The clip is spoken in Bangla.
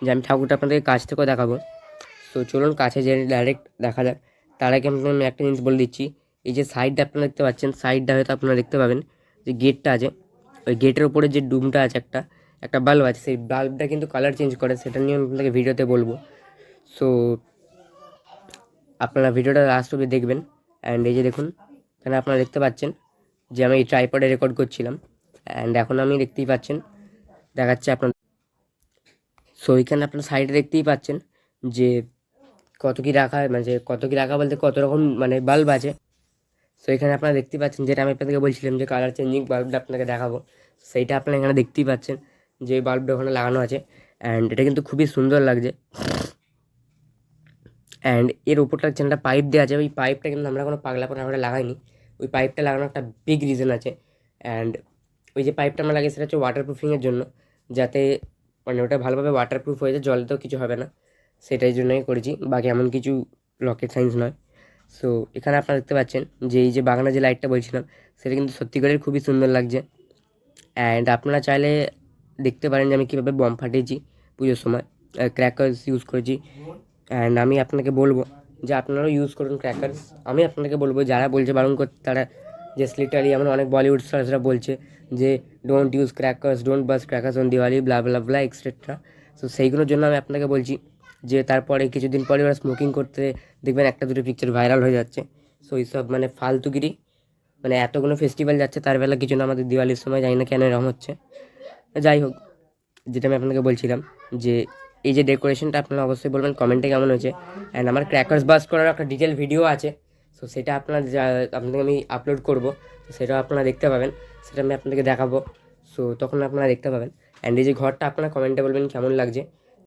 যে আমি ঠাকুরটা আপনাদেরকে কাছ থেকেও দেখাবো। তো চলুন কাছে যে ডাইরেক্ট দেখা যাক। তার আগে আমি একটা জিনিস বলে দিচ্ছি, এই যে সাইডটা আপনারা দেখতে পাচ্ছেন, সাইডটা হয়তো আপনারা দেখতে পাবেন যে গেটটা আছে, ওই গেটের উপরে যে ডুমটা আছে, একটা বাল্ব আছে, সেই বাল্বটা কিন্তু কালার চেঞ্জ করে, সেটা নিয়ে আমি আপনাকে ভিডিওতে বলবো। সো আপনারা ভিডিওটা লাস্ট অবধি দেখবেন। অ্যান্ড এই যে দেখুন, এখানে আপনারা দেখতে পাচ্ছেন যে আমি এই ট্রাইপডে রেকর্ড করছিলাম, অ্যান্ড এখন আমি দেখতেই পাচ্ছেন দেখাচ্ছে আপনার। সো এখানে আপনার সাইডে দেখতেই পাচ্ছেন যে কত কী রাখা, মানে যে কত কী রাখা বলতে কত রকম মানে বাল্ব আছে। সো এখানে আপনারা দেখতেই পাচ্ছেন, যেটা আমি আপনাদেরকে বলছিলাম যে কালার চেঞ্জিং বাল্বটা আপনাকে দেখাবো, সেইটা আপনারা এখানে দেখতেই পাচ্ছেন যে বাল্বটা ওখানে লাগানো আছে। অ্যান্ড এটা কিন্তু খুবই সুন্দর লাগছে। অ্যান্ড এর ওপরটা যেটা পাইপ দেওয়া আছে, ওই পাইপটা কিন্তু আমরা কোনো পাগলাপন আমরা লাগাইনি, ওই পাইপটা লাগানোর একটা বিগ রিজন আছে। অ্যান্ড ওই যে পাইপটা আমরা লাগিয়ে সেটা হচ্ছে ওয়াটার প্রুফিংয়ের জন্য, যাতে মানে ওটা ভালোভাবে ওয়াটারপ্রুফ হয়ে যায়, জলে তো কিছু হবে না, সেটাই জন্যই করেছি, বাকি এমন কিছু রকেট সায়েন্স নয়। সো এখানে আপনারা দেখতে পাচ্ছেন যে এই যে বাগানে যে লাইটটা বলছিলাম, সেটা কিন্তু সত্যিকারের খুবই সুন্দর লাগছে। অ্যান্ড আপনারা চাইলে দেখতে পারেন যে আমি কীভাবে বম ফাটিয়েছি পুজোর সময়, ক্র্যাকার্স ইউজ করেছি। অ্যান্ড আমি আপনাকে বলবো যে আপনারাও ইউজ করুন ক্র্যাকার্স। আমি আপনাকে বলবো যারা বলছে বারণ করতে, তারা জাস্ট লিটারালি এমন অনেক বলিউড স্টার্সরা বলছে যে don't use crackers, don't bus crackers on Diwali, blah blah blah etcetera. So সেইগুলোর জন্য আমি আপনাকে বলছি যে তারপরে কিছুদিন পরে ওরা স্মোকিং করতে দেখবেন একটা দুটো পিকচার ভাইরাল হয়ে যাচ্ছে। সো এইসব মানে ফালতুগিরি, মানে এতগুলো ফেস্টিভ্যাল যাচ্ছে তার বেলা কিছু না, আমাদের দিওয়ালির সময় জানি না কেন এরকম হচ্ছে। যাই হোক, যেটা আমি আপনাকে বলছিলাম যে এই যে ডেকোরেশনটা আপনারা অবশ্যই বলবেন কমেন্টে কেমন হয়েছে। অ্যান্ড আমার ক্র্যাকার্স বাস্ট করার একটা ডিটেল ভিডিও আছে, সো সেটা আপনারা আপনাদেরকে আমি আপলোড করবো, তো সেটাও আপনারা দেখতে পাবেন, সেটা আমি আপনাদেরকে দেখাবো। সো তখন আপনারা দেখতে পাবেন। অ্যান্ড এই যে ঘরটা আপনারা কমেন্টে বলবেন কেমন লাগছে।